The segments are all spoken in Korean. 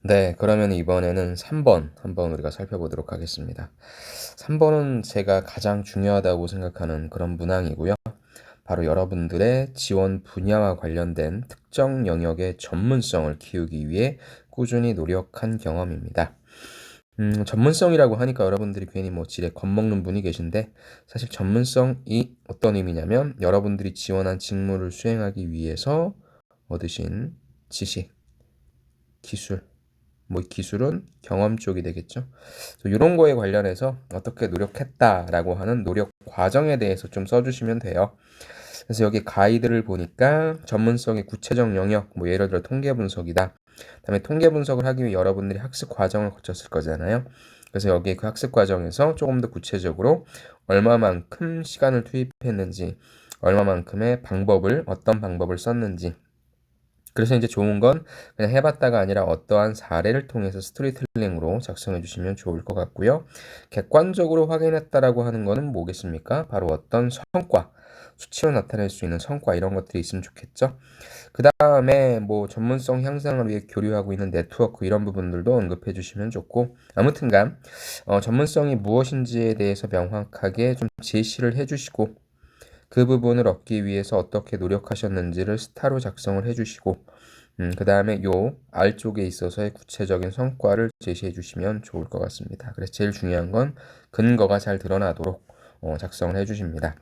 네, 그러면 이번에는 3번 한번 우리가 살펴보도록 하겠습니다. 3번은 제가 가장 중요하다고 생각하는 그런 문항이고요. 바로 여러분들의 지원 분야와 관련된 특정 영역의 전문성을 키우기 위해 꾸준히 노력한 경험입니다. 전문성이라고 하니까 여러분들이 괜히 뭐 지레 겁먹는 분이 계신데, 사실 전문성이 어떤 의미냐면 여러분들이 지원한 직무를 수행하기 위해서 얻으신 지식, 기술, 뭐 기술은 경험 쪽이 되겠죠. 이런 거에 관련해서 어떻게 노력했다라고 하는 노력 과정에 대해서 좀 써주시면 돼요. 그래서 여기 가이드를 보니까 전문성의 구체적 영역, 뭐 예를 들어 통계 분석이다. 그다음에 통계 분석을 하기 위해 여러분들이 학습 과정을 거쳤을 거잖아요. 그래서 여기 그 학습 과정에서 조금 더 구체적으로 얼마만큼 시간을 투입했는지, 얼마만큼의 방법을, 어떤 방법을 썼는지. 그래서 이제 좋은 건 그냥 해봤다가 아니라 어떠한 사례를 통해서 스토리텔링으로 작성해 주시면 좋을 것 같고요. 객관적으로 확인했다라고 하는 거는 뭐겠습니까? 바로 어떤 성과, 수치로 나타낼 수 있는 성과 이런 것들이 있으면 좋겠죠. 그 다음에 뭐 전문성 향상을 위해 교류하고 있는 네트워크 이런 부분들도 언급해 주시면 좋고, 아무튼간 전문성이 무엇인지에 대해서 명확하게 좀 제시를 해 주시고, 그 부분을 얻기 위해서 어떻게 노력하셨는지를 스타로 작성을 해주시고, 그 다음에 요 R 쪽에 있어서의 구체적인 성과를 제시해 주시면 좋을 것 같습니다. 그래서 제일 중요한 건 근거가 잘 드러나도록 작성을 해주십니다.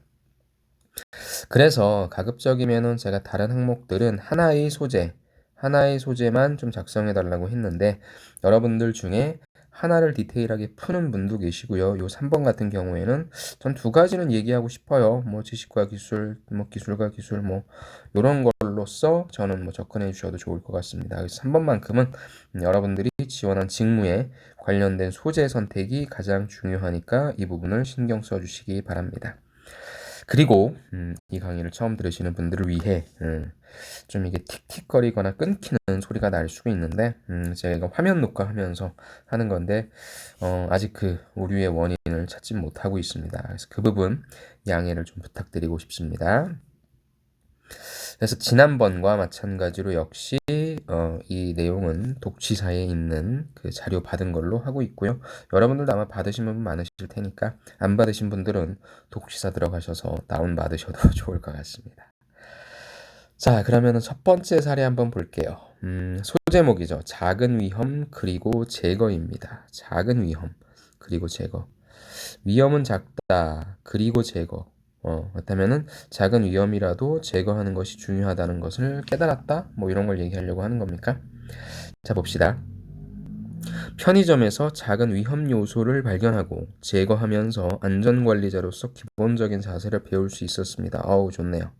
그래서 가급적이면은 제가 다른 항목들은 하나의 소재만 좀 작성해 달라고 했는데, 여러분들 중에 하나를 디테일하게 푸는 분도 계시고요. 요 3번 같은 경우에는 전 두 가지는 얘기하고 싶어요. 뭐 지식과 기술, 뭐 기술과 기술, 뭐 요런 걸로써 저는 뭐 접근해 주셔도 좋을 것 같습니다. 그래서 3번만큼은 여러분들이 지원한 직무에 관련된 소재 선택이 가장 중요하니까 이 부분을 신경 써 주시기 바랍니다. 그리고 이 강의를 처음 들으시는 분들을 위해 좀 이게 틱틱거리거나 끊기는 소리가 날 수가 있는데, 제가 이거 화면 녹화하면서 하는 건데 아직 그 오류의 원인을 찾지 못하고 있습니다. 그래서 그 부분 양해를 좀 부탁드리고 싶습니다. 그래서 지난번과 마찬가지로 역시 이 내용은 독취사에 있는 그 자료 받은 걸로 하고 있고요. 여러분들도 아마 받으신 분 많으실 테니까 안 받으신 분들은 독취사 들어가셔서 다운 받으셔도 좋을 것 같습니다. 자, 그러면 첫 번째 사례 한번 볼게요. 소제목이죠. 작은 위험 그리고 제거입니다. 작은 위험 그리고 제거. 위험은 작다 그리고 제거. 그렇다면은 작은 위험이라도 제거하는 것이 중요하다는 것을 깨달았다? 뭐 이런 걸 얘기하려고 하는 겁니까? 자, 봅시다. 편의점에서 작은 위험 요소를 발견하고 제거하면서 안전관리자로서 기본적인 자세를 배울 수 있었습니다. 어우, 좋네요.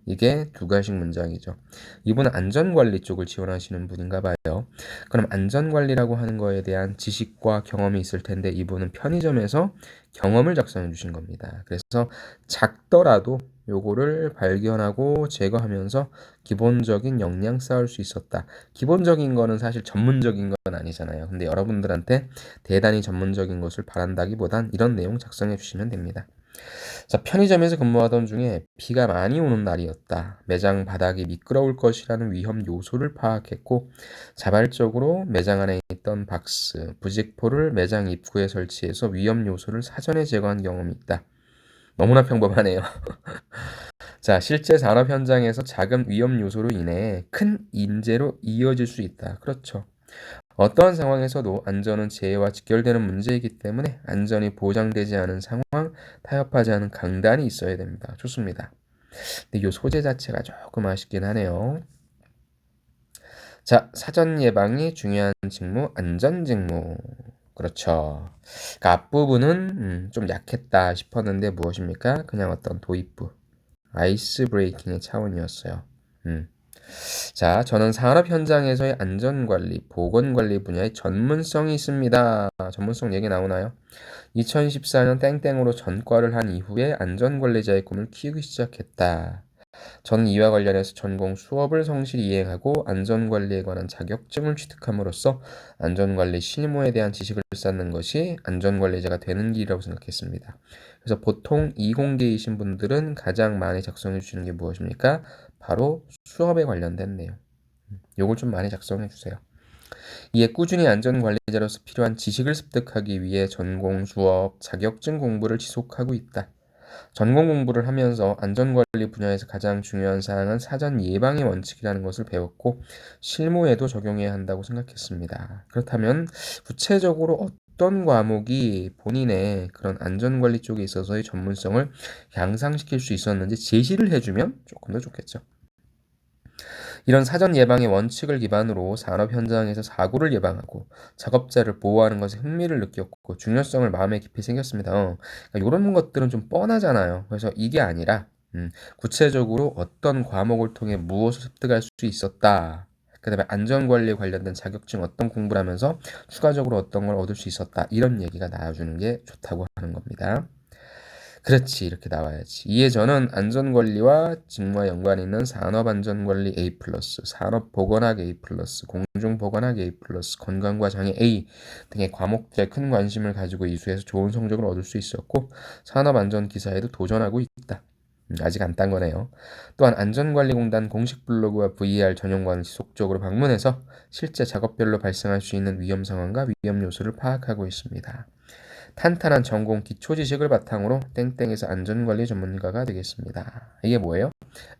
이게 두 가지 문장이죠. 이분은 안전관리 쪽을 지원하시는 분인가 봐요. 그럼 안전관리라고 하는 거에 대한 지식과 경험이 있을 텐데 이분은 편의점에서 경험을 작성해 주신 겁니다. 그래서 작더라도 요거를 발견하고 제거하면서 기본적인 역량 쌓을 수 있었다. 기본적인 거는 사실 전문적인 건 아니잖아요. 근데 여러분들한테 대단히 전문적인 것을 바란다기보단 이런 내용 작성해 주시면 됩니다. 자, 편의점에서 근무하던 중에 비가 많이 오는 날이었다. 매장 바닥이 미끄러울 것이라는 위험 요소를 파악했고, 자발적으로 매장 안에 있던 박스, 부직포를 매장 입구에 설치해서 위험 요소를 사전에 제거한 경험이 있다. 너무나 평범하네요. 자, 실제 산업 현장에서 작은 위험 요소로 인해 큰 인재로 이어질 수 있다. 그렇죠. 어떠한 상황에서도 안전은 재해와 직결되는 문제이기 때문에 안전이 보장되지 않은 상황, 타협하지 않은 강단이 있어야 됩니다. 좋습니다. 근데 이 소재 자체가 조금 아쉽긴 하네요. 자, 사전 예방이 중요한 직무, 안전 직무. 그렇죠. 그 앞부분은 좀 약했다 싶었는데 무엇입니까? 그냥 어떤 도입부, 아이스 브레이킹의 차원이었어요. 음. 자, 저는 산업 현장에서의 안전관리, 보건관리 분야의 전문성이 있습니다. 전문성 얘기 나오나요? 2014년 땡땡으로 전과를 한 이후에 안전관리자의 꿈을 키우기 시작했다. 저는 이와 관련해서 전공 수업을 성실히 이행하고 안전관리에 관한 자격증을 취득함으로써 안전관리 실무에 대한 지식을 쌓는 것이 안전관리자가 되는 길이라고 생각했습니다. 그래서 보통 이공계이신 분들은 가장 많이 작성해 주시는 게 무엇입니까? 바로 수업에 관련된 내용. 요걸 좀 많이 작성해 주세요. 이에 꾸준히 안전관리자로서 필요한 지식을 습득하기 위해 전공 수업, 자격증 공부를 지속하고 있다. 전공 공부를 하면서 안전관리 분야에서 가장 중요한 사항은 사전 예방의 원칙이라는 것을 배웠고 실무에도 적용해야 한다고 생각했습니다. 그렇다면 구체적으로 어떤 과목이 본인의 그런 안전관리 쪽에 있어서의 전문성을 향상시킬 수 있었는지 제시를 해주면 조금 더 좋겠죠. 이런 사전 예방의 원칙을 기반으로 산업 현장에서 사고를 예방하고 작업자를 보호하는 것에 흥미를 느꼈고 중요성을 마음에 깊이 새겼습니다. 그러니까 이런 것들은 좀 뻔하잖아요. 그래서 이게 아니라 구체적으로 어떤 과목을 통해 무엇을 습득할 수 있었다. 그다음에 안전관리에 관련된 자격증 어떤 공부를 하면서 추가적으로 어떤 걸 얻을 수 있었다. 이런 얘기가 나와주는 게 좋다고 하는 겁니다. 그렇지, 이렇게 나와야지. 이에 저는 안전관리와 직무와 연관이 있는 산업안전관리 A+, 산업보건학 A+, 공중보건학 A+, 건강과 장애 A 등의 과목들에 큰 관심을 가지고 이수해서 좋은 성적을 얻을 수 있었고 산업안전기사에도 도전하고 있다. 아직 안 딴 거네요. 또한 안전관리공단 공식 블로그와 VAR 전용관을 지속적으로 방문해서 실제 작업별로 발생할 수 있는 위험 상황과 위험 요소를 파악하고 있습니다. 탄탄한 전공 기초 지식을 바탕으로 땡땡에서 안전관리 전문가가 되겠습니다. 이게 뭐예요?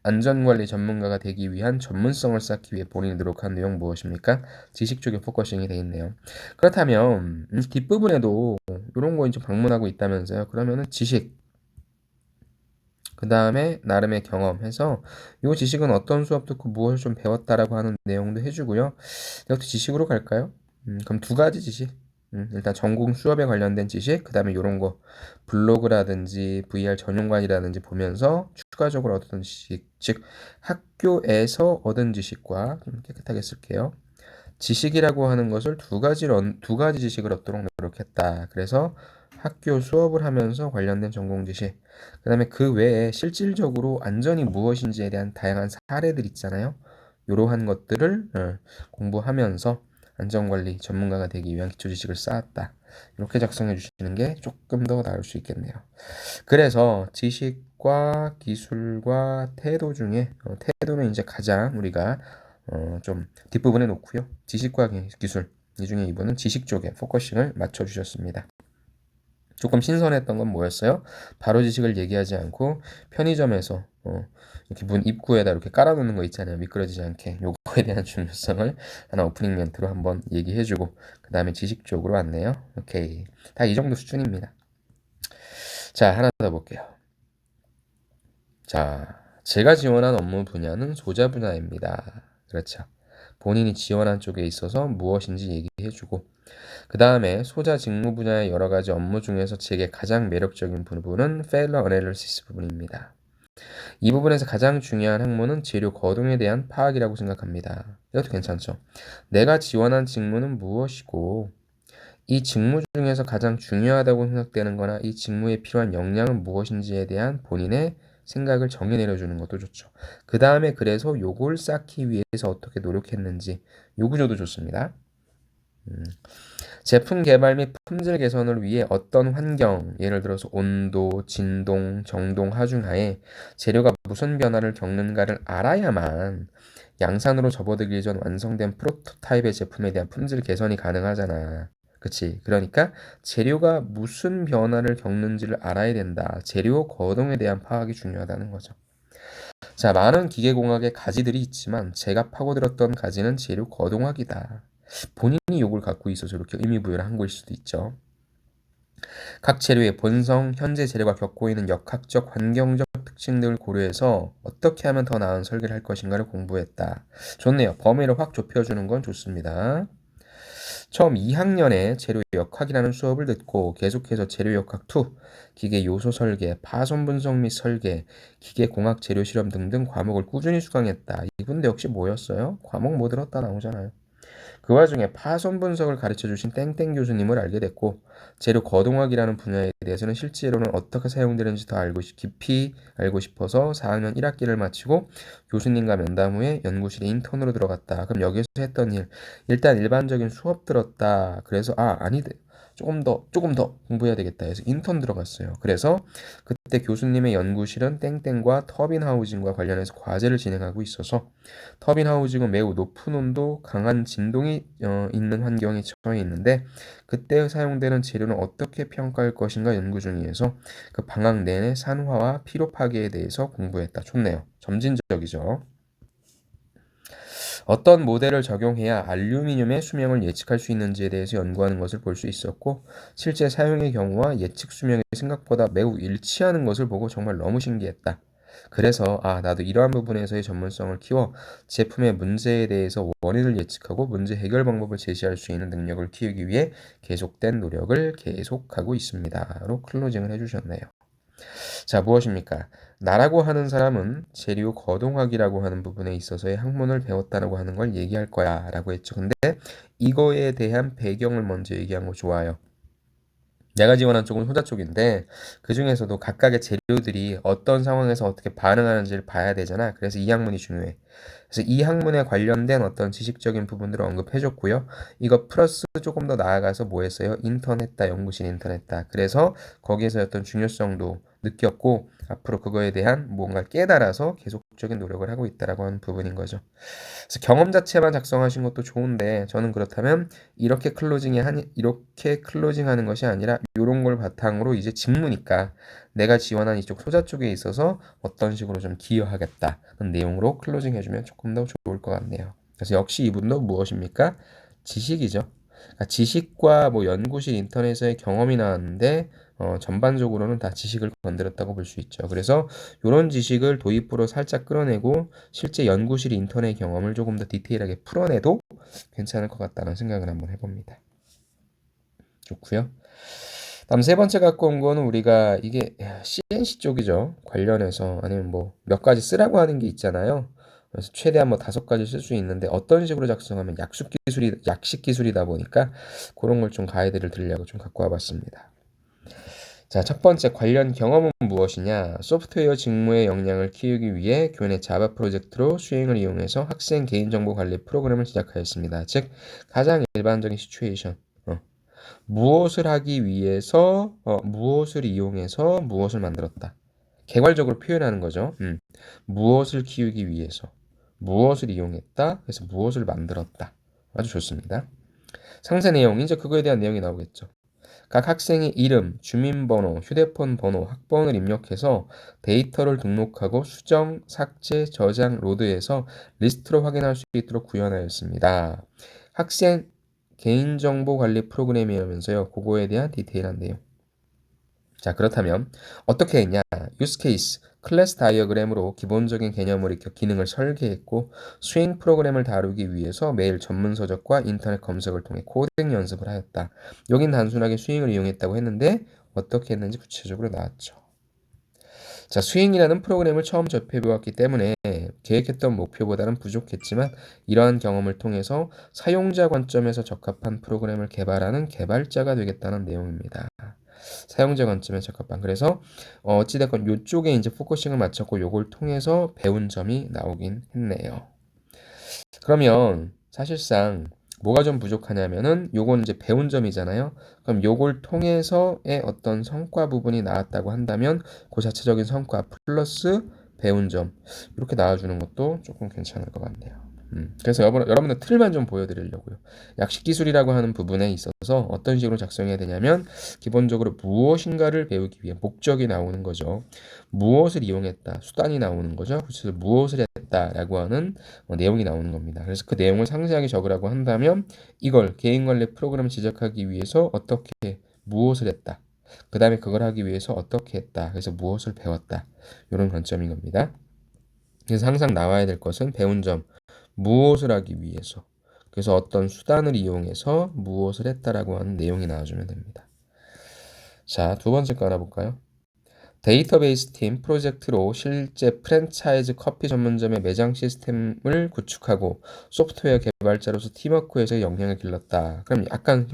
안전관리 전문가가 되기 위한 전문성을 쌓기 위해 본인이 노력한 내용 무엇입니까? 지식 쪽에 포커싱이 되어 있네요. 그렇다면 뒷부분에도 이런 거 이제 방문하고 있다면서요. 그러면은 지식, 그 다음에 나름의 경험해서 이 지식은 어떤 수업 듣고 무엇을 좀 배웠다라고 하는 내용도 해주고요. 이것도 지식으로 갈까요? 그럼 두 가지 지식. 일단 전공 수업에 관련된 지식, 그 다음에 이런 거 블로그라든지 VR 전용관이라든지 보면서 추가적으로 얻은 지식, 즉 학교에서 얻은 지식과 좀 깨끗하게 쓸게요. 지식이라고 하는 것을 두 가지 지식을 얻도록 노력했다. 그래서 학교 수업을 하면서 관련된 전공 지식, 그 다음에 그 외에 실질적으로 안전이 무엇인지에 대한 다양한 사례들 있잖아요. 이러한 것들을 공부하면서 안전관리 전문가가 되기 위한 기초 지식을 쌓았다. 이렇게 작성해 주시는 게 조금 더 나을 수 있겠네요. 그래서 지식과 기술과 태도 중에 태도는 이제 가장 우리가 좀 뒷부분에 놓고요. 지식과 기술 이 중에 이분은 지식 쪽에 포커싱을 맞춰주셨습니다. 조금 신선했던 건 뭐였어요? 바로 지식을 얘기하지 않고 편의점에서 이렇게 문 입구에다 이렇게 깔아놓는 거 있잖아요. 미끄러지지 않게. 요거에 대한 중요성을 하나 오프닝 멘트로 한번 얘기해주고 그 다음에 지식 쪽으로 왔네요. 오케이. 다 이 정도 수준입니다. 자, 하나 더 볼게요. 자, 제가 지원한 업무 분야는 소자 분야입니다. 그렇죠. 본인이 지원한 쪽에 있어서 무엇인지 얘기해주고 그 다음에 소자 직무 분야의 여러 가지 업무 중에서 제게 가장 매력적인 부분은 Failure Analysis 부분입니다. 이 부분에서 가장 중요한 학문은 재료 거동에 대한 파악이라고 생각합니다. 이것도 괜찮죠? 내가 지원한 직무는 무엇이고 이 직무 중에서 가장 중요하다고 생각되는 거나 이 직무에 필요한 역량은 무엇인지에 대한 본인의 생각을 정해 내려주는 것도 좋죠. 그 다음에 그래서 요걸 쌓기 위해서 어떻게 노력했는지 요 구조도 좋습니다. 제품 개발 및 품질 개선을 위해 어떤 환경, 예를 들어서 온도, 진동, 정동, 하중하에 재료가 무슨 변화를 겪는가를 알아야만 양산으로 접어들기 전 완성된 프로토타입의 제품에 대한 품질 개선이 가능하잖아. 그치? 그러니까 재료가 무슨 변화를 겪는지를 알아야 된다. 재료 거동에 대한 파악이 중요하다는 거죠. 자, 많은 기계공학의 가지들이 있지만 제가 파고들었던 가지는 재료 거동학이다. 본인이 요걸 갖고 있어서 이렇게 의미 부여를 한 거일 수도 있죠. 각 재료의 본성, 현재 재료가 겪고 있는 역학적, 환경적 특징들을 고려해서 어떻게 하면 더 나은 설계를 할 것인가를 공부했다. 좋네요. 범위를 확 좁혀주는 건 좋습니다. 처음 2학년에 재료 역학이라는 수업을 듣고 계속해서 재료 역학 2, 기계 요소 설계, 파손 분석 및 설계, 기계 공학 재료 실험 등등 과목을 꾸준히 수강했다. 이분도 역시 뭐였어요? 과목 뭐 들었다 나오잖아요. 그 와중에 파손 분석을 가르쳐 주신 땡땡 교수님을 알게 됐고 재료 거동학이라는 분야에 대해서는 실제로는 어떻게 사용되는지 더 깊이 알고 싶어서 4학년 1학기를 마치고 교수님과 면담 후에 연구실에 인턴으로 들어갔다. 그럼 여기서 했던 일 일단 일반적인 수업 들었다. 그래서 아니대. 조금 더 공부해야 되겠다 해서 인턴 들어갔어요. 그래서 그때 교수님의 연구실은 땡땡과 터빈 하우징과 관련해서 과제를 진행하고 있어서 터빈 하우징은 매우 높은 온도, 강한 진동이 있는 환경에 처해 있는데 그때 사용되는 재료는 어떻게 평가할 것인가 연구 중이어서 그 방학 내내 산화와 피로 파괴에 대해서 공부했다. 좋네요. 점진적이죠. 어떤 모델을 적용해야 알루미늄의 수명을 예측할 수 있는지에 대해서 연구하는 것을 볼 수 있었고 실제 사용의 경우와 예측 수명이 생각보다 매우 일치하는 것을 보고 정말 너무 신기했다. 그래서 나도 이러한 부분에서의 전문성을 키워 제품의 문제에 대해서 원인을 예측하고 문제 해결 방법을 제시할 수 있는 능력을 키우기 위해 계속된 노력을 계속하고 있습니다.로 클로징을 해주셨네요. 자, 무엇입니까? 나라고 하는 사람은 재료 거동학이라고 하는 부분에 있어서의 학문을 배웠다라고 하는 걸 얘기할 거야 라고 했죠. 근데 이거에 대한 배경을 먼저 얘기한 거 좋아요. 내가 지원한 쪽은 효자 쪽인데 그 중에서도 각각의 재료들이 어떤 상황에서 어떻게 반응하는지를 봐야 되잖아. 그래서 이 학문이 중요해. 그래서 이 학문에 관련된 어떤 지식적인 부분들을 언급해줬고요. 이거 플러스 조금 더 나아가서 뭐 했어요? 인턴했다, 연구실 인턴했다. 그래서 거기에서 어떤 중요성도 느꼈고 앞으로 그거에 대한 뭔가를 깨달아서 계속적인 노력을 하고 있다라고 하는 부분인 거죠. 그래서 경험 자체만 작성하신 것도 좋은데 저는 그렇다면 이렇게 클로징하는 것이 아니라 이런 걸 바탕으로 이제 직무니까 내가 지원한 이쪽 소자 쪽에 있어서 어떤 식으로 좀 기여하겠다는 내용으로 클로징 해주면 조금 더 좋을 것 같네요. 그래서 역시 이분도 무엇입니까? 지식이죠. 그러니까 지식과 뭐 연구실 인터넷의 경험이 나왔는데 전반적으로는 다 지식을 건드렸다고 볼 수 있죠. 그래서 이런 지식을 도입부로 살짝 끌어내고 실제 연구실 인턴의 경험을 조금 더 디테일하게 풀어내도 괜찮을 것 같다는 생각을 한번 해봅니다. 좋고요. 다음 세 번째 갖고 온 거는 우리가 이게 CNC 쪽이죠. 관련해서 아니면 뭐 몇 가지 쓰라고 하는 게 있잖아요. 그래서 최대한 뭐 5가지 쓸 수 있는데 어떤 식으로 작성하면 약식 기술이다 보니까 그런 걸 좀 가이드를 드리려고 좀 갖고 와봤습니다. 자, 첫 번째 관련 경험은 무엇이냐? 소프트웨어 직무의 역량을 키우기 위해 교내 자바 프로젝트로 수행을 이용해서 학생 개인정보 관리 프로그램을 제작하였습니다. 즉, 가장 일반적인 시츄에이션. 무엇을 하기 위해서, 무엇을 이용해서 무엇을 만들었다. 개괄적으로 표현하는 거죠. 무엇을 키우기 위해서, 무엇을 이용했다. 그래서 무엇을 만들었다. 아주 좋습니다. 상세 내용, 이제 그거에 대한 내용이 나오겠죠. 각 학생의 이름, 주민번호, 휴대폰 번호, 학번을 입력해서 데이터를 등록하고 수정, 삭제, 저장, 로드해서 리스트로 확인할 수 있도록 구현하였습니다. 학생 개인정보 관리 프로그램이라면서요. 그거에 대한 디테일한 내용. 자, 그렇다면 어떻게 했냐? 유스 케이스, 클래스 다이어그램으로 기본적인 개념을 익혀 기능을 설계했고 수행 프로그램을 다루기 위해서 매일 전문 서적과 인터넷 검색을 통해 코딩 연습을 하였다. 여긴 단순하게 수행을 이용했다고 했는데 어떻게 했는지 구체적으로 나왔죠. 자, 수행이라는 프로그램을 처음 접해보았기 때문에 계획했던 목표보다는 부족했지만 이러한 경험을 통해서 사용자 관점에서 적합한 프로그램을 개발하는 개발자가 되겠다는 내용입니다. 사용자 관점에 적합한. 그래서 어찌됐건 이쪽에 이제 포커싱을 맞췄고 요걸 통해서 배운 점이 나오긴 했네요. 그러면 사실상 뭐가 좀 부족하냐면은 요건 이제 배운 점이잖아요. 그럼 요걸 통해서의 어떤 성과 부분이 나왔다고 한다면 그 자체적인 성과 플러스 배운 점 이렇게 나와주는 것도 조금 괜찮을 것 같네요. 그래서 여러분들 틀만 좀 보여드리려고요. 약식 기술이라고 하는 부분에 있어서 어떤 식으로 작성해야 되냐면 기본적으로 무엇인가를 배우기 위해 목적이 나오는 거죠. 무엇을 이용했다, 수단이 나오는 거죠. 그래서 무엇을 했다라고 하는 내용이 나오는 겁니다. 그래서 그 내용을 상세하게 적으라고 한다면 이걸 개인관리 프로그램을 제작하기 위해서 어떻게 무엇을 했다. 그 다음에 그걸 하기 위해서 어떻게 했다. 그래서 무엇을 배웠다. 이런 관점인 겁니다. 그래서 항상 나와야 될 것은 배운 점. 무엇을 하기 위해서. 그래서 어떤 수단을 이용해서 무엇을 했다라고 하는 내용이 나와주면 됩니다. 자, 두 번째 거 알아볼까요? 데이터베이스 팀 프로젝트로 실제 프랜차이즈 커피 전문점의 매장 시스템을 구축하고 소프트웨어 개발자로서 팀워크에서 역량을 길렀다. 그럼 약간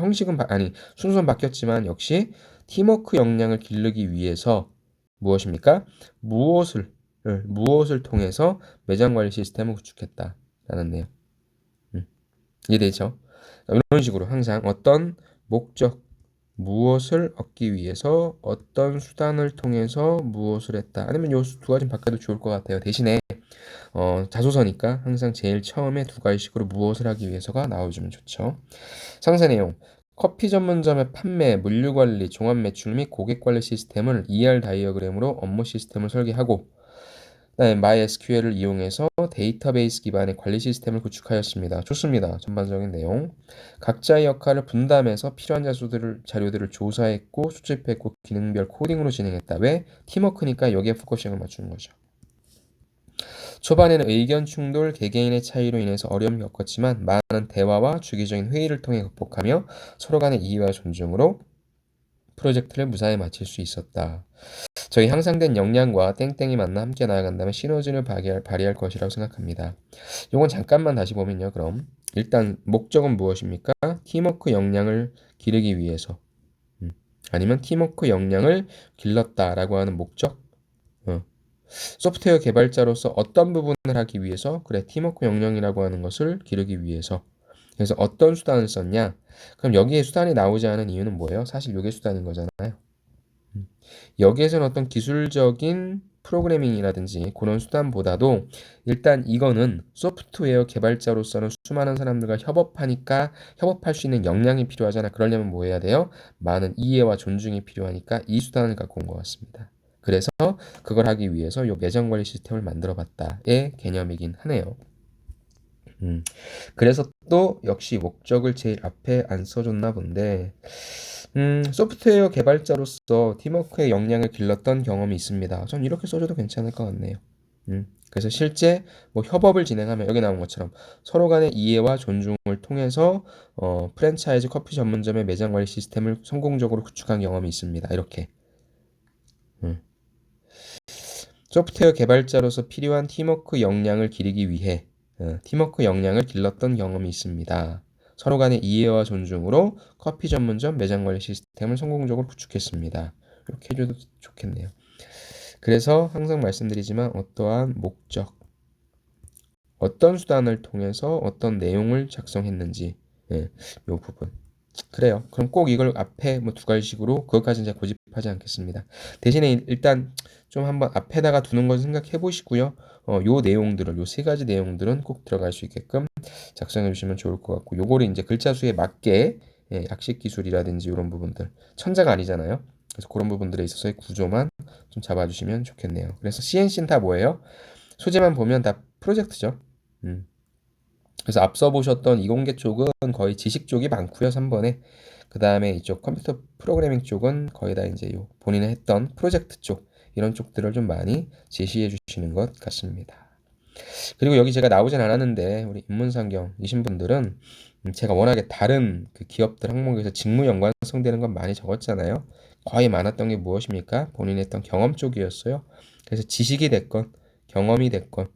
순서는 바뀌었지만 역시 팀워크 역량을 기르기 위해서 무엇입니까? 무엇을 통해서 매장 관리 시스템을 구축했다라는 내용. 이해되죠? 이런 식으로 항상 어떤 목적, 무엇을 얻기 위해서 어떤 수단을 통해서 무엇을 했다. 아니면 요 두 가지는 바꿔도 좋을 것 같아요. 대신에 자소서니까 항상 제일 처음에 두 가지식으로 무엇을 하기 위해서가 나와주면 좋죠. 상세 내용. 커피 전문점의 판매, 물류관리, 종합매출 및 고객관리 시스템을 ER 다이어그램으로 업무 시스템을 설계하고 그다음에 MySQL을 이용해서 데이터베이스 기반의 관리 시스템을 구축하였습니다. 좋습니다. 전반적인 내용. 각자의 역할을 분담해서 필요한 자료들을 조사했고 수집했고 기능별 코딩으로 진행했다. 왜? 팀워크니까 여기에 포커싱을 맞추는 거죠. 초반에는 의견 충돌, 개개인의 차이로 인해서 어려움을 겪었지만 많은 대화와 주기적인 회의를 통해 극복하며 서로 간의 이해와 존중으로 프로젝트를 무사히 마칠 수 있었다. 저희 향상된 역량과 땡땡이 만나 함께 나아간다면 시너지를 발휘할 것이라고 생각합니다. 이건 잠깐만 다시 보면요. 그럼 일단 목적은 무엇입니까? 팀워크 역량을 기르기 위해서 아니면 팀워크 역량을 길렀다라고 하는 목적? 소프트웨어 개발자로서 어떤 부분을 하기 위해서? 그래, 팀워크 역량이라고 하는 것을 기르기 위해서. 그래서 어떤 수단을 썼냐? 그럼 여기에 수단이 나오지 않은 이유는 뭐예요? 사실 이게 수단인 거잖아요. 여기에서는 어떤 기술적인 프로그래밍이라든지 그런 수단보다도 일단 이거는 소프트웨어 개발자로서는 수많은 사람들과 협업하니까 협업할 수 있는 역량이 필요하잖아. 그러려면 뭐 해야 돼요? 많은 이해와 존중이 필요하니까 이 수단을 갖고 온 것 같습니다. 그래서 그걸 하기 위해서 이 매장 관리 시스템을 만들어 봤다의 개념이긴 하네요. 그래서 또 역시 목적을 제일 앞에 안 써줬나 본데 소프트웨어 개발자로서 팀워크의 역량을 길렀던 경험이 있습니다. 전 이렇게 써줘도 괜찮을 것 같네요. 그래서 실제 뭐 협업을 진행하면 여기 나온 것처럼 서로 간의 이해와 존중을 통해서 프랜차이즈 커피 전문점의 매장 관리 시스템을 성공적으로 구축한 경험이 있습니다. 이렇게. 소프트웨어 개발자로서 필요한 팀워크 역량을 기르기 위해 팀워크 역량을 길렀던 경험이 있습니다. 서로 간의 이해와 존중으로 커피 전문점 매장 관리 시스템을 성공적으로 구축했습니다. 이렇게 해줘도 좋겠네요. 그래서 항상 말씀드리지만 어떠한 목적, 어떤 수단을 통해서 어떤 내용을 작성했는지 이 부분. 그래요. 그럼 꼭 이걸 앞에 뭐 두 가지식으로 그것까지는 제가 고집하지 않겠습니다. 대신에 일단 좀 한번 앞에다가 두는 걸 생각해 보시고요. 요 내용들을 요 세 가지 내용들은 꼭 들어갈 수 있게끔 작성해 주시면 좋을 것 같고 요거를 이제 글자 수에 맞게 약식 기술이라든지 이런 부분들 천재가 아니잖아요. 그래서 그런 부분들에 있어서의 구조만 좀 잡아주시면 좋겠네요. 그래서 CNC는 다 뭐예요? 소재만 보면 다 프로젝트죠. 그래서 앞서 보셨던 이공계 쪽은 거의 지식 쪽이 많고요. 3번에. 그 다음에 이쪽 컴퓨터 프로그래밍 쪽은 거의 다 이제 요 본인이 했던 프로젝트 쪽 이런 쪽들을 좀 많이 제시해 주시는 것 같습니다. 그리고 여기 제가 나오진 않았는데 우리 인문상경이신 분들은 제가 워낙에 다른 그 기업들 항목에서 직무 연관성되는 건 많이 적었잖아요. 거의 많았던 게 무엇입니까? 본인이 했던 경험 쪽이었어요. 그래서 지식이 됐건 경험이 됐건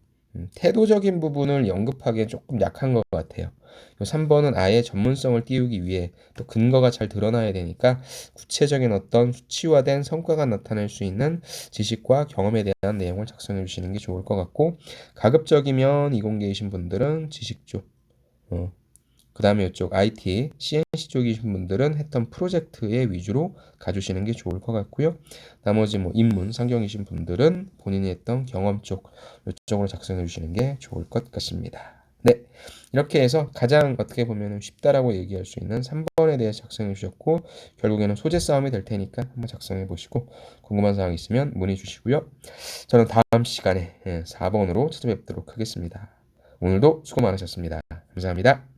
태도적인 부분을 언급하기엔 조금 약한 것 같아요. 3번은 아예 전문성을 띄우기 위해 또 근거가 잘 드러나야 되니까 구체적인 어떤 수치화된 성과가 나타낼 수 있는 지식과 경험에 대한 내용을 작성해 주시는 게 좋을 것 같고 가급적이면 이공계이신 분들은 지식 쪽 그 다음에 이쪽 IT, CNC 쪽이신 분들은 했던 프로젝트의 위주로 가주시는 게 좋을 것 같고요. 나머지 뭐 인문, 상경이신 분들은 본인이 했던 경험 쪽 이쪽으로 작성해 주시는 게 좋을 것 같습니다. 네, 이렇게 해서 가장 어떻게 보면 쉽다라고 얘기할 수 있는 3번에 대해 작성해 주셨고 결국에는 소재 싸움이 될 테니까 한번 작성해 보시고 궁금한 사항 있으면 문의 주시고요. 저는 다음 시간에 4번으로 찾아뵙도록 하겠습니다. 오늘도 수고 많으셨습니다. 감사합니다.